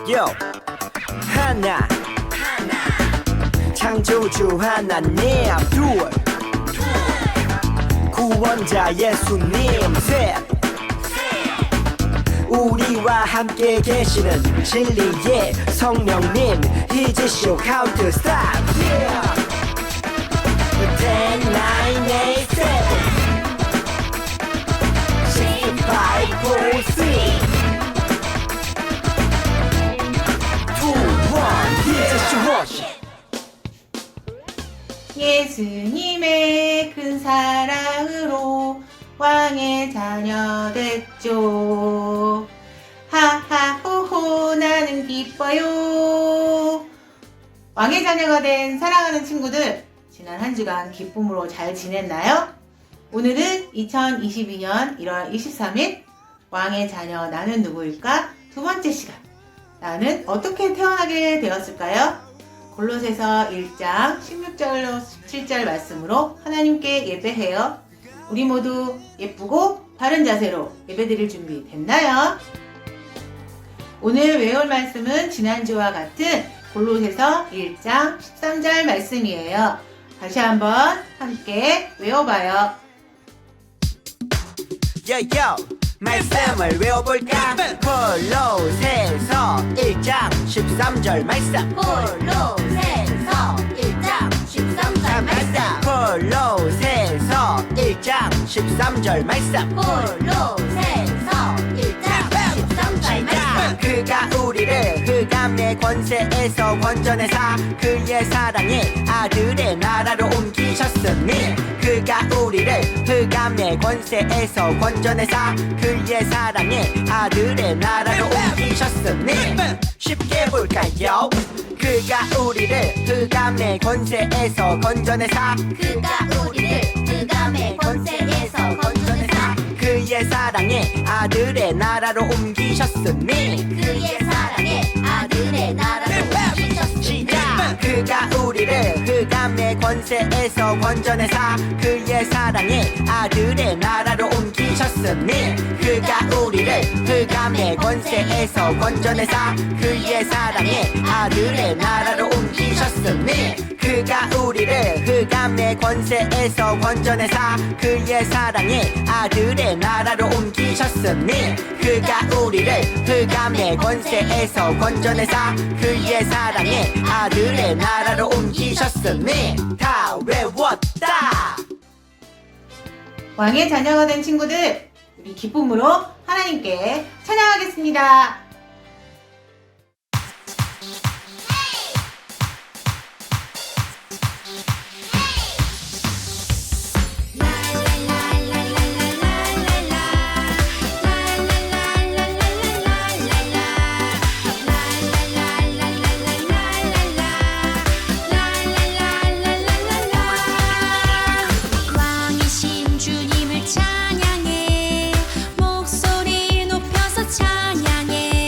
Yo 하나 창조주 하나님 둘 구원자 예수님 셋 우리와 함께 계시는 진리의 성령님 He's a show how to stop yeah 10, 9, 8, 7 6, 5, 4, 3 2, 1 He's a show 예수님의 큰 사랑으로 왕의 자녀 됐죠. 하하호호 나는 기뻐요. 왕의 자녀가 된 사랑하는 친구들, 지난 한 주간 기쁨으로 잘 지냈나요? 오늘은 2022년 1월 23일 왕의 자녀 나는 누구일까? 두 번째 시간. 나는 어떻게 태어나게 되었을까요? 골로새서 1장 16절로 17절 말씀으로 하나님께 예배해요. 우리 모두 예쁘고 바른 자세로 예배드릴 준비 됐나요? 오늘 외울 말씀은 지난주와 같은 골로새서 1장 13절 말씀이에요. 다시 한번 함께 외워봐요. Yo 말씀을 외워볼까? 골로새서 1장 13절 말씀 골로새서 1장 13절 말씀 골로새서 1장 13절 말씀 골로새서 1장 13절 말씀 그가 우리를 흑암의 권세에서 건져내사 그의 사랑의 아들의 나라로 옮기셨으니 그가 우리를 흑암의 권세에서 건져내사 그의 사랑의 아들의 나라로 옮기셨으니 쉽게 볼까요? 그가 우리를 흑암의 권세에서 건져내사 그가 우리를 흑암의 권세에서 건져내사 그의 사랑의 아들의 나라로 옮기셨으니 그의 사랑의 아들의 나라로 옮기셨으니 그가 우리를 흑암의 권세에서 건져내사 그의 사랑의 아들의 나라로 옮기셨으니 그가 우리를 흑암의 권세에서 건져내사 그의 사랑의 아들의 나라로 옮기셨으니 그가 우리를 흑암의 권세에서 건져내사 그의 사랑의 아들의 나라로 옮기셨으니 그가 우리를 흑암의 권세에서 건져내사 그의 사랑의 아들의 나라로 옮기셨으니 다 외웠다. 왕의 자녀가 된 친구들, 우리 기쁨으로 하나님께 찬양하겠습니다. 왕이신 주님을 찬양해 목소리 높여서 찬양해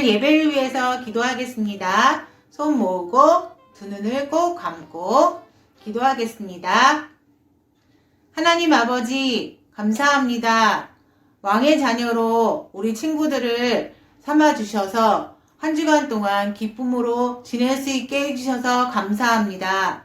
오늘 예배를 위해서 기도하겠습니다. 손 모으고 두 눈을 꼭 감고 기도하겠습니다. 하나님 아버지, 감사합니다. 왕의 자녀로 우리 친구들을 삼아주셔서 한 주간 동안 기쁨으로 지낼 수 있게 해주셔서 감사합니다.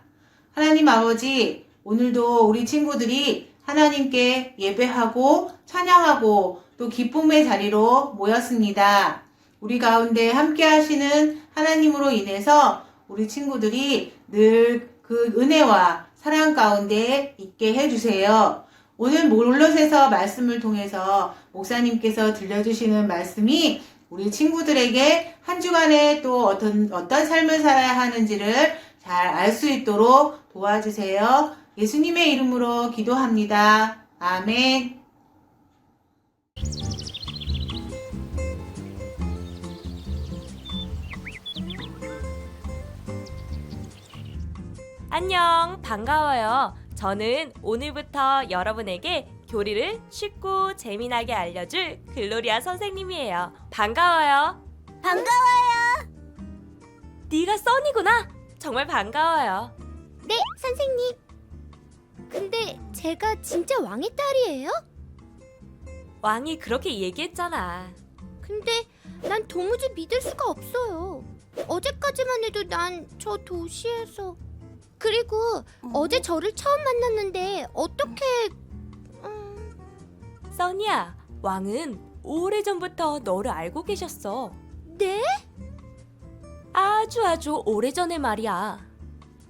하나님 아버지, 오늘도 우리 친구들이 하나님께 예배하고 찬양하고 또 기쁨의 자리로 모였습니다. 우리 가운데 함께 하시는 하나님으로 인해서 우리 친구들이 늘 그 은혜와 사랑 가운데 있게 해주세요. 오늘 몰롯에서 말씀을 통해서 목사님께서 들려주시는 말씀이 우리 친구들에게 한 주간에 또 어떤 삶을 살아야 하는지를 잘 알 수 있도록 도와주세요. 예수님의 이름으로 기도합니다. 아멘. 안녕, 반가워요. 저는 오늘부터 여러분에게 교리를 쉽고 재미나게 알려줄 글로리아 선생님이에요. 반가워요. 반가워요. 네가 써니구나. 정말 반가워요. 네, 선생님. 근데 제가 진짜 왕의 딸이에요? 왕이 그렇게 얘기했잖아. 근데 난 도무지 믿을 수가 없어요. 어제까지만 해도 난 저 도시에서... 그리고 어제 저를 처음 만났는데 어떻게... 써니야, 왕은 오래전부터 너를 알고 계셨어. 네? 아주 오래전에 말이야.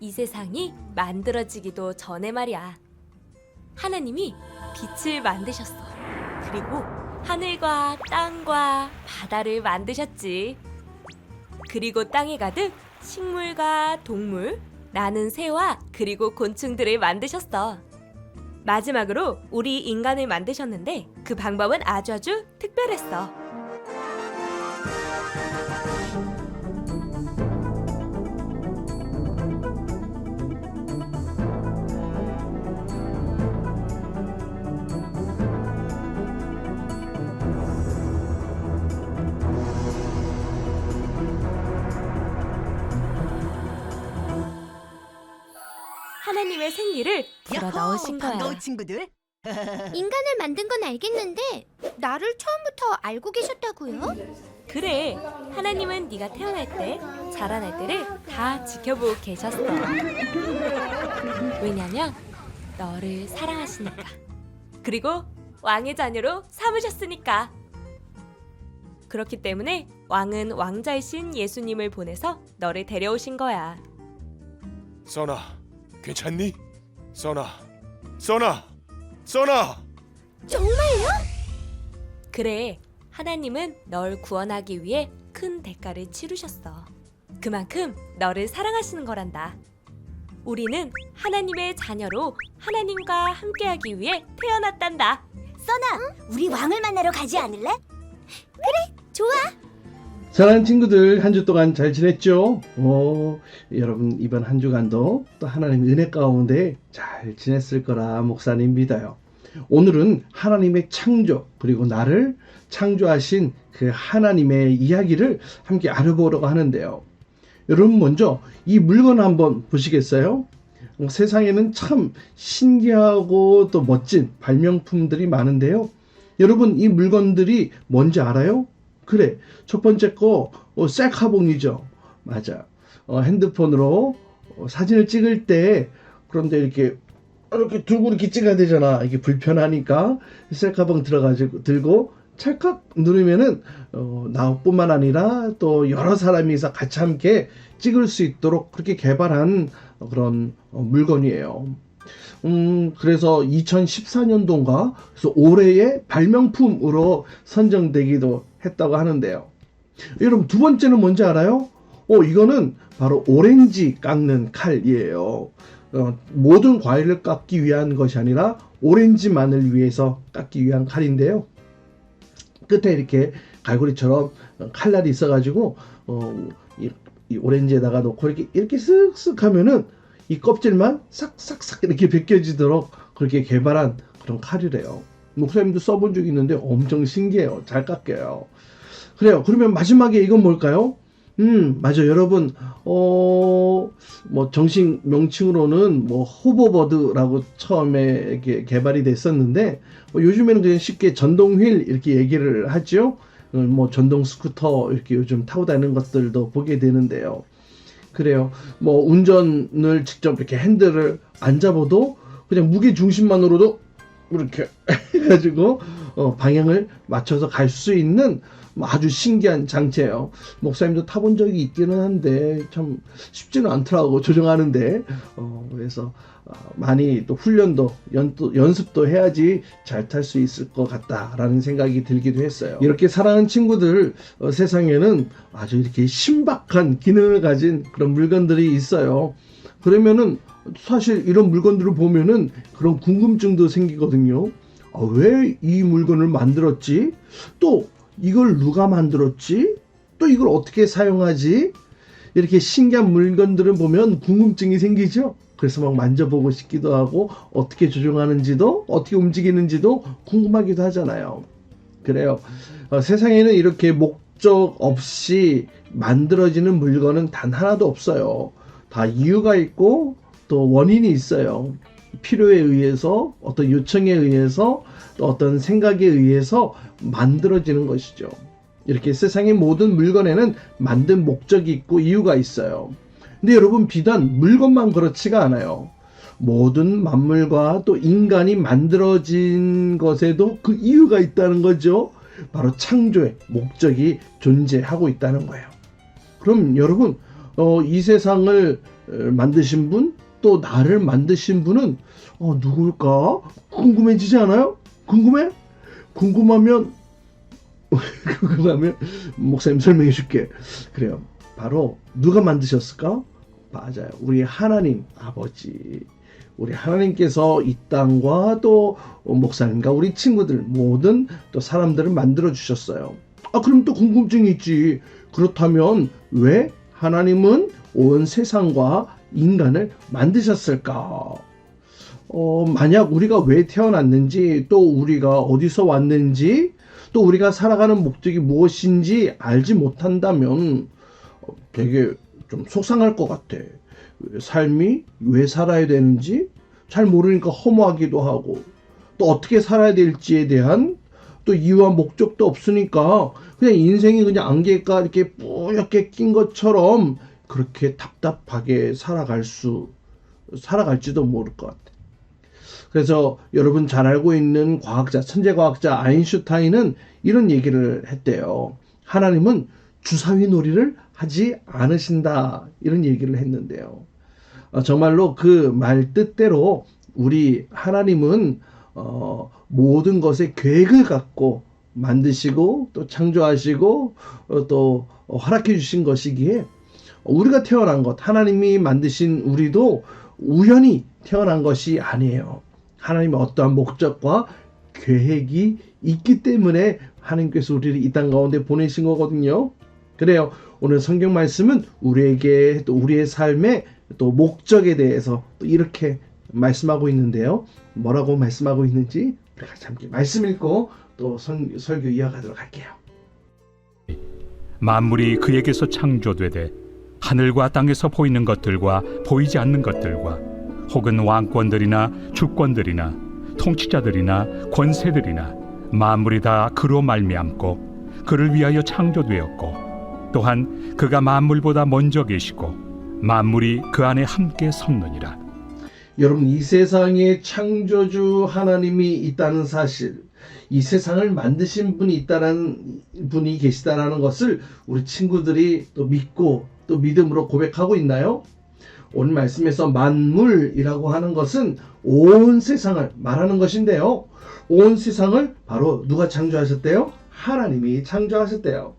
이 세상이 만들어지기도 전에 말이야. 하나님이 빛을 만드셨어. 그리고 하늘과 땅과 바다를 만드셨지. 그리고 땅에 가득 식물과 동물, 나는 새와 그리고 곤충들을 만드셨어. 마지막으로 우리 인간을 만드셨는데 그 방법은 아주 특별했어. 하나님의 생기를 불어 넣으신 거야. 반가운 친구들. 인간을 만든 건 알겠는데 나를 처음부터 알고 계셨다고요? 그래, 하나님은 네가 태어날 때, 자라날 때를 다 지켜보고 계셨어. 왜냐면 너를 사랑하시니까. 그리고 왕의 자녀로 삼으셨으니까. 그렇기 때문에 왕은 왕자이신 예수님을 보내서 너를 데려오신 거야. 써나, 괜찮니? 써나. 정말요? 그래, 하나님은 널 구원하기 위해 큰 대가를 치르셨어. 그만큼 너를 사랑하시는 거란다. 우리는 하나님의 자녀로 하나님과 함께하기 위해 태어났단다. 써나, 우리 왕을 만나러 가지 않을래? 좋아. 사랑하는 친구들, 한 주 동안 잘 지냈죠? 여러분 이번 한 주간도 또 하나님의 은혜 가운데 잘 지냈을 거라 목사님 믿어요. 오늘은 하나님의 창조, 그리고 나를 창조하신 그 하나님의 이야기를 함께 알아보려고 하는데요. 여러분 먼저 이 물건 한번 보시겠어요? 세상에는 참 신기하고 또 멋진 발명품들이 많은데요. 여러분 이 물건들이 뭔지 알아요? 그래, 첫 번째 거 셀카봉이죠. 맞아. 핸드폰으로 사진을 찍을 때, 그런데 이렇게 들고 이렇게 찍어야 되잖아. 이게 불편하니까 셀카봉 들고 찰칵 누르면은 나뿐만 아니라 또 여러 사람이서 같이 함께 찍을 수 있도록 그렇게 개발한 그런 물건이에요. 그래서 2014년도인가 그래서 올해의 발명품으로 선정되기도 했다고 하는데요. 여러분 두 번째는 뭔지 알아요? 이거는 바로 오렌지 깎는 칼이에요. 모든 과일을 깎기 위한 것이 아니라 오렌지만을 위해서 깎기 위한 칼인데요. 끝에 이렇게 갈고리처럼 칼날이 있어가지고 이 오렌지에다가 놓고 이렇게 쓱쓱 하면은 이 껍질만 싹싹싹 이렇게 벗겨지도록 그렇게 개발한 그런 칼이래요. 목사님도 써본 적이 있는데 엄청 신기해요. 잘 깎여요. 그래요. 그러면 마지막에 이건 뭘까요? 맞아. 여러분, 뭐, 정식 명칭으로는 뭐, 호버보드라고 처음에 이렇게 개발이 됐었는데, 요즘에는 그냥 쉽게 전동휠 이렇게 얘기를 하죠. 뭐, 전동 스쿠터 이렇게 요즘 타고 다니는 것들도 보게 되는데요. 그래요. 뭐, 운전을 직접 이렇게 핸들을 안 잡아도 그냥 무게 중심만으로도 이렇게 해가지고, 방향을 맞춰서 갈 수 있는 아주 신기한 장치예요. 목사님도 타본 적이 있기는 한데 참 쉽지는 않더라고 조정하는데 그래서 많이 또 훈련도 연습도 해야지 잘 탈 수 있을 것 같다라는 생각이 들기도 했어요. 이렇게 사랑하는 친구들, 세상에는 아주 이렇게 신박한 기능을 가진 그런 물건들이 있어요. 그러면은 사실 이런 물건들을 보면은 그런 궁금증도 생기거든요. 왜 이 물건을 만들었지? 또 이걸 누가 만들었지? 또 이걸 어떻게 사용하지? 이렇게 신기한 물건들을 보면 궁금증이 생기죠? 그래서 막 만져보고 싶기도 하고 어떻게 조종하는지도 어떻게 움직이는지도 궁금하기도 하잖아요. 그래요. 세상에는 이렇게 목적 없이 만들어지는 물건은 단 하나도 없어요. 다 이유가 있고 또 원인이 있어요. 필요에 의해서, 어떤 요청에 의해서, 또 어떤 생각에 의해서 만들어지는 것이죠. 이렇게 세상의 모든 물건에는 만든 목적이 있고 이유가 있어요. 근데 여러분, 비단 물건만 그렇지가 않아요. 모든 만물과 또 인간이 만들어진 것에도 그 이유가 있다는 거죠. 바로 창조의 목적이 존재하고 있다는 거예요. 그럼 여러분, 이 세상을 만드신 분, 또 나를 만드신 분은 누굴까? 궁금해지지 않아요? 궁금해? 궁금하면 목사님 설명해 줄게. 그래요. 바로 누가 만드셨을까? 맞아요. 우리 하나님 아버지. 우리 하나님께서 이 땅과 또 목사님과 우리 친구들, 모든 또 사람들을 만들어 주셨어요. 그럼 또 궁금증이 있지. 그렇다면 왜 하나님은 온 세상과 인간을 만드셨을까? 만약 우리가 왜 태어났는지, 또 우리가 어디서 왔는지, 또 우리가 살아가는 목적이 무엇인지 알지 못한다면 되게 좀 속상할 것 같아. 삶이 왜 살아야 되는지 잘 모르니까 허무하기도 하고, 또 어떻게 살아야 될지에 대한 또 이유와 목적도 없으니까 그냥 인생이 그냥 안개가 이렇게 뿌옇게 낀 것처럼 그렇게 답답하게 살아갈지도 모를 것 같아. 그래서 여러분 잘 알고 있는 과학자, 천재 과학자 아인슈타인은 이런 얘기를 했대요. 하나님은 주사위 놀이를 하지 않으신다. 이런 얘기를 했는데요. 정말로 그 말 뜻대로 우리 하나님은 모든 것에 계획을 갖고 만드시고 또 창조하시고 또 허락해 주신 것이기에 우리가 태어난 것, 하나님이 만드신 우리도 우연히 태어난 것이 아니에요. 하나님의 어떠한 목적과 계획이 있기 때문에 하나님께서 우리를 이 땅 가운데 보내신 거거든요. 그래요. 오늘 성경 말씀은 우리에게 또 우리의 삶의 또 목적에 대해서 또 이렇게 말씀하고 있는데요. 뭐라고 말씀하고 있는지 우리가 함께 말씀 읽고 또 설교 이어가도록 할게요. 만물이 그에게서 창조되되 하늘과 땅에서 보이는 것들과 보이지 않는 것들과 혹은 왕권들이나 주권들이나 통치자들이나 권세들이나 만물이 다 그로 말미암고 그를 위하여 창조되었고 또한 그가 만물보다 먼저 계시고 만물이 그 안에 함께 섰느니라. 여러분, 이 세상에 창조주 하나님이 있다는 사실, 이 세상을 만드신 분이 분이 계시다라는 것을 우리 친구들이 또 믿고 또 믿음으로 고백하고 있나요? 오늘 말씀에서 만물이라고 하는 것은 온 세상을 말하는 것인데요. 온 세상을 바로 누가 창조하셨대요? 하나님이 창조하셨대요.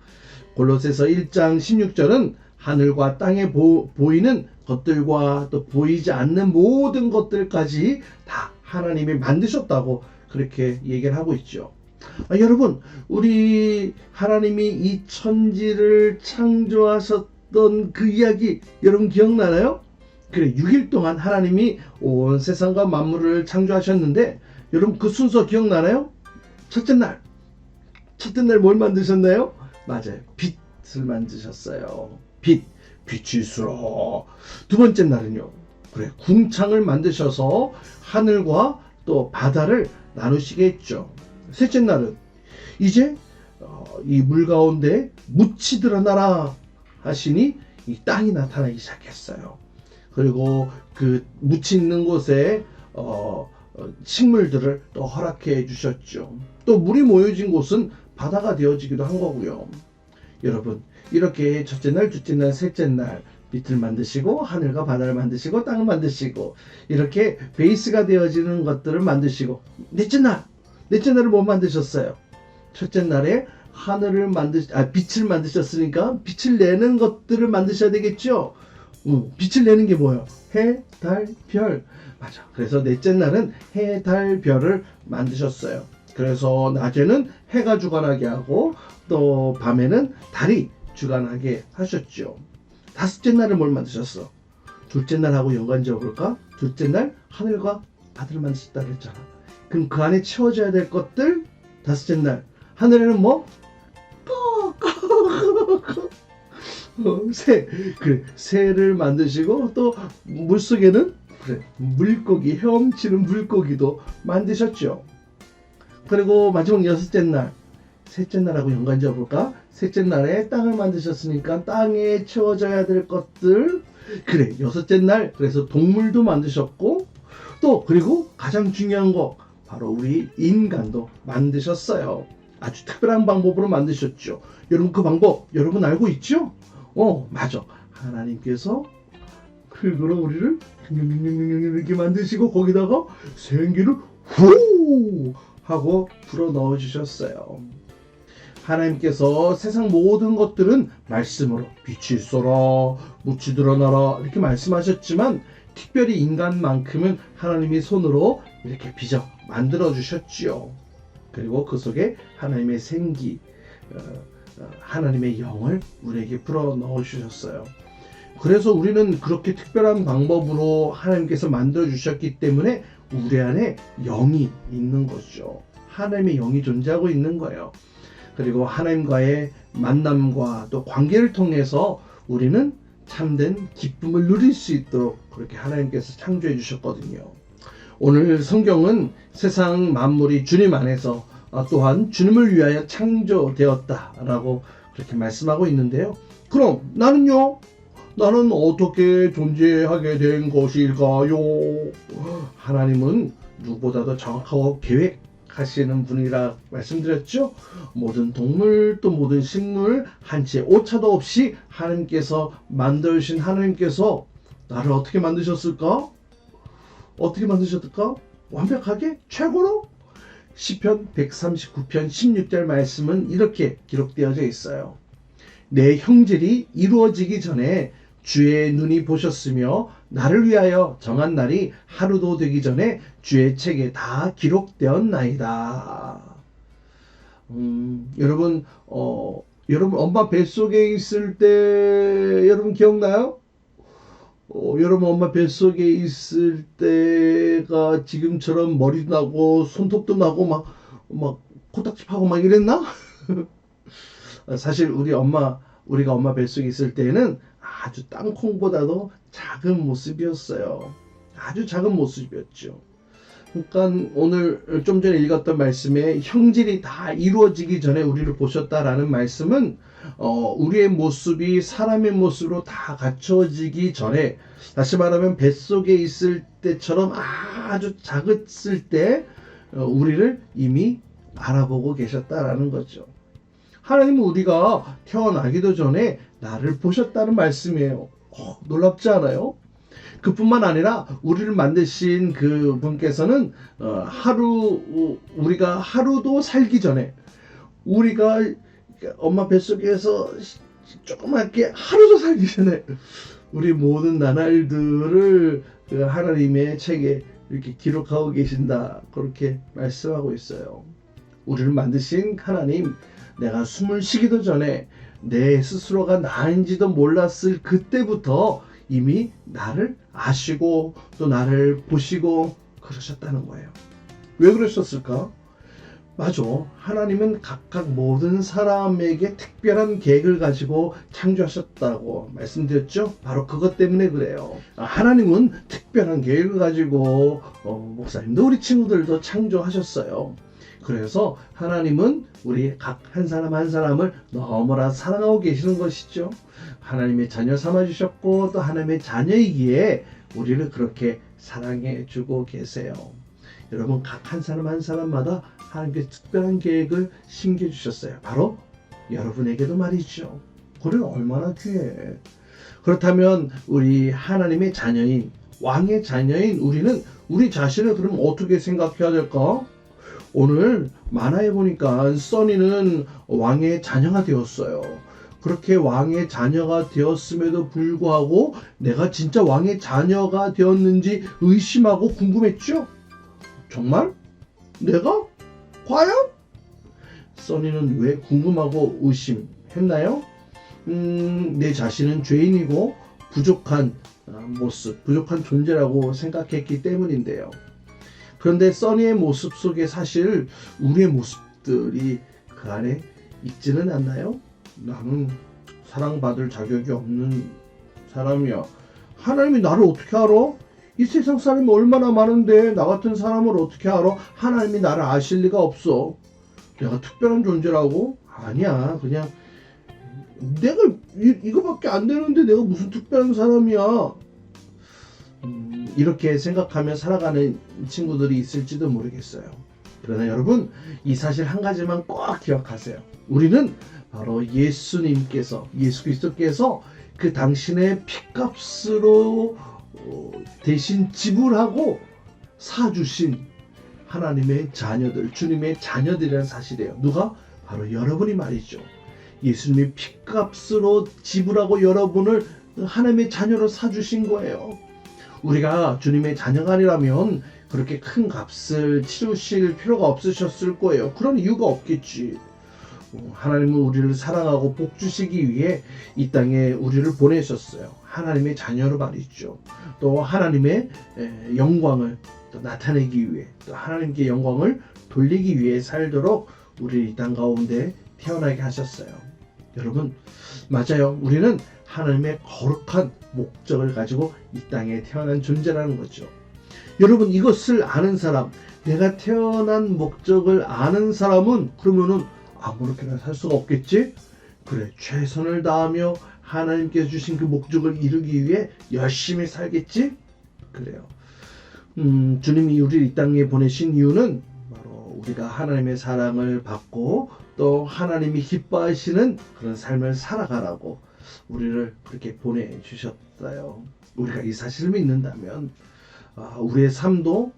골로새서 1장 16절은 하늘과 땅에 보이는 것들과 또 보이지 않는 모든 것들까지 다 하나님이 만드셨다고 그렇게 얘기를 하고 있죠. 여러분, 우리 하나님이 이 천지를 창조하셨던 그 이야기 여러분 기억나나요? 그래, 6일 동안 하나님이 온 세상과 만물을 창조하셨는데 여러분 그 순서 기억나나요? 첫째 날 뭘 만드셨나요? 맞아요. 빛을 만드셨어요. 빛이 있으라. 두 번째 날은요. 그래, 궁창을 만드셔서 하늘과 또 바다를 나누시게 했죠. 셋째 날은 이제 이 물 가운데 묻이 드러나라 하시니 이 땅이 나타나기 시작했어요. 그리고 그 묻이 있는 곳에 식물들을 또 허락해 주셨죠. 또 물이 모여진 곳은 바다가 되어지기도 한 거고요. 여러분, 이렇게 첫째 날, 둘째 날, 셋째 날 빛을 만드시고 하늘과 바다를 만드시고 땅을 만드시고 이렇게 베이스가 되어지는 것들을 만드시고 넷째 날은 뭐 만드셨어요? 첫째 날에 하늘을 빛을 만드셨으니까 빛을 내는 것들을 만드셔야 되겠죠? 빛을 내는 게 뭐예요? 해, 달, 별. 맞아. 그래서 넷째 날은 해, 달, 별을 만드셨어요. 그래서 낮에는 해가 주관하게 하고 또 밤에는 달이 주관하게 하셨죠. 다섯째 날은 뭘 만드셨어? 둘째 날하고 연관지어 볼까? 둘째 날 하늘과 바다를 만드셨다 그랬잖아. 그럼 그 안에 채워져야 될 것들 다섯째 날 하늘에는 뭐? 새를 만드시고 또 물속에는 그래, 물고기, 헤엄치는 물고기도 만드셨죠. 그리고 마지막 여섯째 날, 셋째 날하고 연관지어 볼까? 셋째 날에 땅을 만드셨으니까 땅에 채워져야 될 것들. 그래, 여섯째 날 그래서 동물도 만드셨고 또 그리고 가장 중요한 거 바로 우리 인간도 만드셨어요. 아주 특별한 방법으로 만드셨죠. 여러분 그 방법 여러분 알고 있죠? 맞아. 하나님께서 흙으로 우리를 이렇게 만드시고 거기다가 생기를 후 하고 불어 넣어 주셨어요. 하나님께서 세상 모든 것들은 말씀으로 빛이 있어라, 묻이 드러나라 이렇게 말씀하셨지만 특별히 인간만큼은 하나님이 손으로 이렇게 빚어 만들어 주셨지요. 그리고 그 속에 하나님의 생기, 하나님의 영을 우리에게 불어 넣어 주셨어요. 그래서 우리는 그렇게 특별한 방법으로 하나님께서 만들어 주셨기 때문에 우리 안에 영이 있는 거죠. 하나님의 영이 존재하고 있는 거예요. 그리고 하나님과의 만남과 또 관계를 통해서 우리는 참된 기쁨을 누릴 수 있도록 그렇게 하나님께서 창조해 주셨거든요. 오늘 성경은 세상 만물이 주님 안에서 또한 주님을 위하여 창조되었다라고 그렇게 말씀하고 있는데요. 그럼 나는요? 나는 어떻게 존재하게 된 것일까요? 하나님은 누구보다도 정확하고 계획하시는 분이라 말씀드렸죠. 모든 동물 또 모든 식물 한 채 오차도 없이 하나님께서 만드신 하나님께서 나를 어떻게 만드셨을까? 어떻게 만드셨을까? 완벽하게 최고로? 시편 139편 16절 말씀은 이렇게 기록되어져 있어요. 내 형질이 이루어지기 전에 주의 눈이 보셨으며 나를 위하여 정한 날이 하루도 되기 전에 주의 책에 다 기록되었나이다. 여러분 엄마 뱃속에 있을 때 여러분 기억나요? 여러분 엄마 뱃속에 있을 때가 지금처럼 머리도 나고 손톱도 나고 막 코딱지 파고 막 이랬나? 사실 우리가 엄마 뱃속에 있을 때는 아주 땅콩보다도 작은 모습이었어요. 아주 작은 모습이었죠. 그러니까 오늘 좀 전에 읽었던 말씀에 형질이 다 이루어지기 전에 우리를 보셨다라는 말씀은 우리의 모습이 사람의 모습으로 다 갖춰지기 전에, 다시 말하면 뱃속에 있을 때처럼 아주 작았을 때 우리를 이미 알아보고 계셨다라는 거죠. 하나님은 우리가 태어나기도 전에 나를 보셨다는 말씀이에요. 놀랍지 않아요? 그뿐만 아니라 우리를 만드신 그 분께서는 우리가 하루도 살기 전에, 우리가 엄마 뱃속에서 조그맣게 하루도 살기 전에 우리 모든 나날들을 하나님의 책에 이렇게 기록하고 계신다, 그렇게 말씀하고 있어요. 우리를 만드신 하나님, 내가 숨을 쉬기도 전에 내 스스로가 나인지도 몰랐을 그때부터 이미 나를 아시고 또 나를 보시고 그러셨다는 거예요. 왜 그러셨을까? 맞아. 하나님은 각각 모든 사람에게 특별한 계획을 가지고 창조하셨다고 말씀드렸죠. 바로 그것 때문에 그래요. 하나님은 특별한 계획을 가지고 목사님도 우리 친구들도 창조하셨어요. 그래서 하나님은 우리 각 한 사람 한 사람을 너무나 사랑하고 계시는 것이죠. 하나님의 자녀 삼아주셨고 또 하나님의 자녀이기에 우리를 그렇게 사랑해 주고 계세요. 여러분 각 한 사람 한 사람마다 하나님께 특별한 계획을 심겨주셨어요. 바로 여러분에게도 말이죠. 그는 얼마나 귀해. 그렇다면 우리 하나님의 자녀인 왕의 자녀인 우리는 우리 자신을 그럼 어떻게 생각해야 될까? 오늘 만화에 보니까 써니는 왕의 자녀가 되었어요. 그렇게 왕의 자녀가 되었음에도 불구하고 내가 진짜 왕의 자녀가 되었는지 의심하고 궁금했죠? 정말? 내가? 과연? 써니는 왜 궁금하고 의심했나요? 내 자신은 죄인이고 부족한 모습, 부족한 존재라고 생각했기 때문인데요. 그런데 써니의 모습 속에 사실 우리의 모습들이 그 안에 있지는 않나요? 나는 사랑받을 자격이 없는 사람이야. 하나님이 나를 어떻게 알아? 이 세상 사람이 얼마나 많은데 나 같은 사람을 어떻게 알아? 하나님이 나를 아실 리가 없어. 내가 특별한 존재라고? 아니야. 그냥 내가 이거밖에 안 되는데 내가 무슨 특별한 사람이야. 이렇게 생각하며 살아가는 친구들이 있을지도 모르겠어요. 그러나 여러분 이 사실 한 가지만 꼭 기억하세요. 우리는 바로 예수 그리스도께서 그 당신의 피값으로 대신 지불하고 사주신 하나님의 자녀들, 주님의 자녀들이라는 사실이에요. 누가? 바로 여러분이 말이죠. 예수님의 피값으로 지불하고 여러분을 하나님의 자녀로 사주신 거예요. 우리가 주님의 자녀가 아니라면 그렇게 큰 값을 치르실 필요가 없으셨을 거예요. 그런 이유가 없겠지. 하나님은 우리를 사랑하고 복 주시기 위해 이 땅에 우리를 보내셨어요. 하나님의 자녀로 말이죠. 또 하나님의 영광을 또 나타내기 위해, 또 하나님께 영광을 돌리기 위해 살도록 우리를 이 땅 가운데 태어나게 하셨어요. 여러분, 맞아요. 우리는 하나님의 거룩한 목적을 가지고 이 땅에 태어난 존재라는 거죠. 여러분, 이것을 아는 사람, 내가 태어난 목적을 아는 사람은 그러면은 아무렇게나 살 수가 없겠지? 그래, 최선을 다하며 하나님께서 주신 그 목적을 이루기 위해 열심히 살겠지? 그래요. 주님이 우리를 이 땅에 보내신 이유는 바로 우리가 하나님의 사랑을 받고 또 하나님이 기뻐하시는 그런 삶을 살아가라고 우리를 그렇게 보내주셨어요. 우리가 이 사실을 믿는다면 우리의 삶도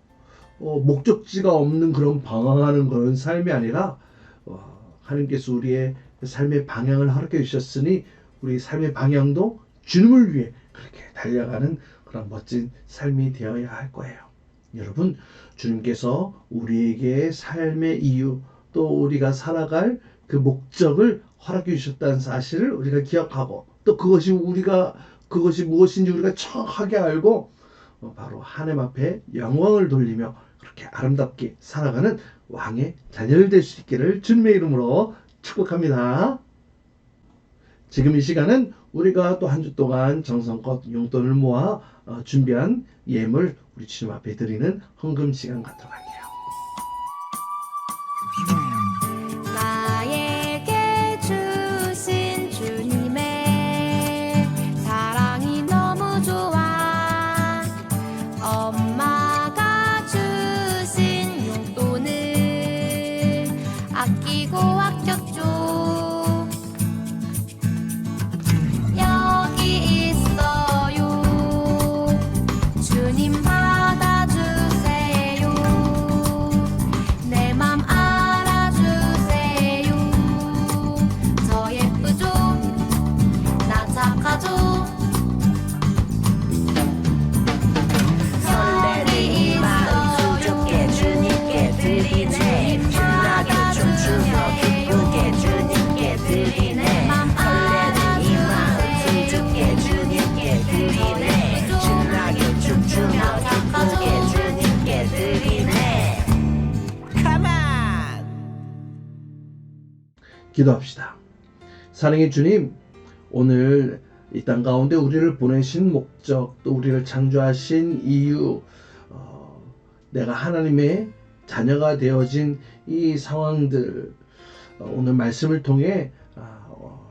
목적지가 없는 그런 방황하는 그런 삶이 아니라 하나님께서 우리의 삶의 방향을 허락해 주셨으니 우리 삶의 방향도 주님을 위해 그렇게 달려가는 그런 멋진 삶이 되어야 할 거예요. 여러분, 주님께서 우리에게 삶의 이유 또 우리가 살아갈 그 목적을 허락해 주셨다는 사실을 우리가 기억하고 또 그것이 무엇인지 우리가 정확하게 알고 바로 하나님 앞에 영광을 돌리며 그렇게 아름답게 살아가는 왕의 자녀를 될 수 있기를 주님의 이름으로 축복합니다. 지금 이 시간은 우리가 또 한 주 동안 정성껏 용돈을 모아 준비한 예물 우리 주님 앞에 드리는 헌금 시간 갖도록 할게요. 나에게 주신 주님의 사랑이 너무 좋아. 엄마가 주신 용돈을 아끼고 아꼈죠. 여기 있어요. 주님 받아주세요. 내 맘 알아 기도합시다. 사랑의 주님, 오늘 이 땅 가운데 우리를 보내신 목적, 또 우리를 창조하신 이유, 내가 하나님의 자녀가 되어진 이 상황들, 오늘 말씀을 통해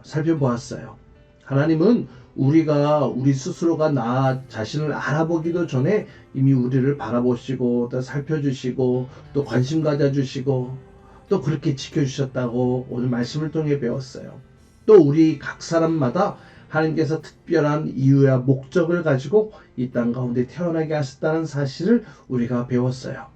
살펴보았어요. 하나님은 우리가 우리 스스로가 나 자신을 알아보기도 전에 이미 우리를 바라보시고 또 살펴주시고 또 관심 가져주시고 또 그렇게 지켜주셨다고 오늘 말씀을 통해 배웠어요. 또 우리 각 사람마다 하나님께서 특별한 이유와 목적을 가지고 이 땅 가운데 태어나게 하셨다는 사실을 우리가 배웠어요.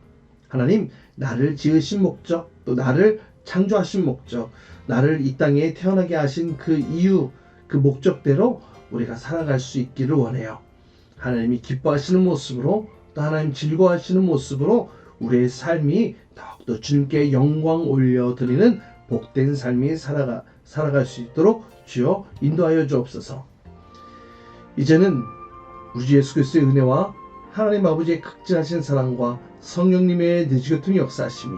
하나님, 나를 지으신 목적, 또 나를 창조하신 목적, 나를 이 땅에 태어나게 하신 그 이유, 그 목적대로 우리가 살아갈 수 있기를 원해요. 하나님이 기뻐하시는 모습으로, 또 하나님 즐거워하시는 모습으로 우리의 삶이 더욱더 주님께 영광 올려드리는 복된 삶이 살아갈 수 있도록 주여 인도하여 주옵소서. 이제는 우리 주 예수 그리스도의 은혜와 하나님 아버지의 극진하신 사랑과 성령님의 느지같은 역사하심이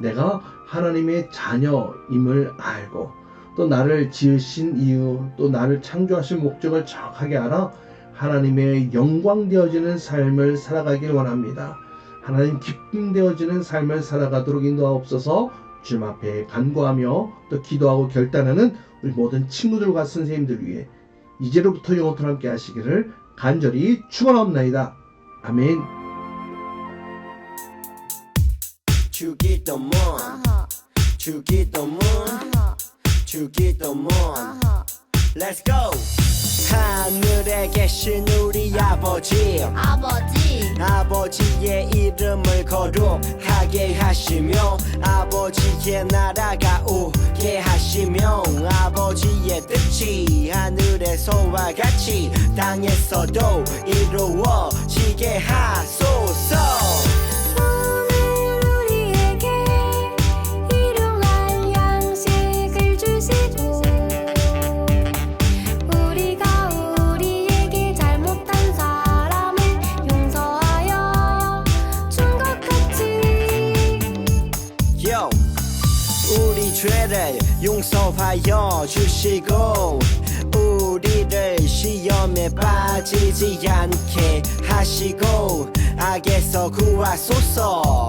내가 하나님의 자녀임을 알고 또 나를 지으신 이유, 또 나를 창조하신 목적을 정확하게 알아 하나님의 영광 되어지는 삶을 살아가길 원합니다. 하나님 기쁨 되어지는 삶을 살아가도록 인도하옵소서. 주님 앞에 간구하며 또 기도하고 결단하는 우리 모든 친구들과 선생님들 위해 이제로부터 영원토록 함께 하시기를 간절히 축원하옵나이다. 아멘. 주기도문 주기도문 주기도문 Let's go. 하늘에 계신 우리 아버지 아버지의 이름을 거룩하게 하시며 아버지의 나라가 오게 하시며 아버지의 뜻이 하늘에서와 같이 땅에서도 이루어지게 하소서. 우리 죄를 용서하여 주시고 우리를 시험에 빠지지 않게 하시고 악에서 구하소서.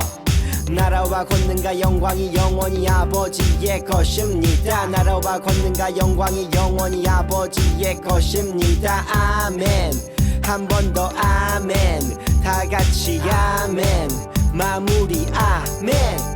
나라와 권능과 영광이 영원히 아버지의 것입니다. 나라와 권능과 영광이 영원히 아버지의 것입니다. 아멘. 한 번 더 아멘. 다 같이 아멘. 마무리 아멘.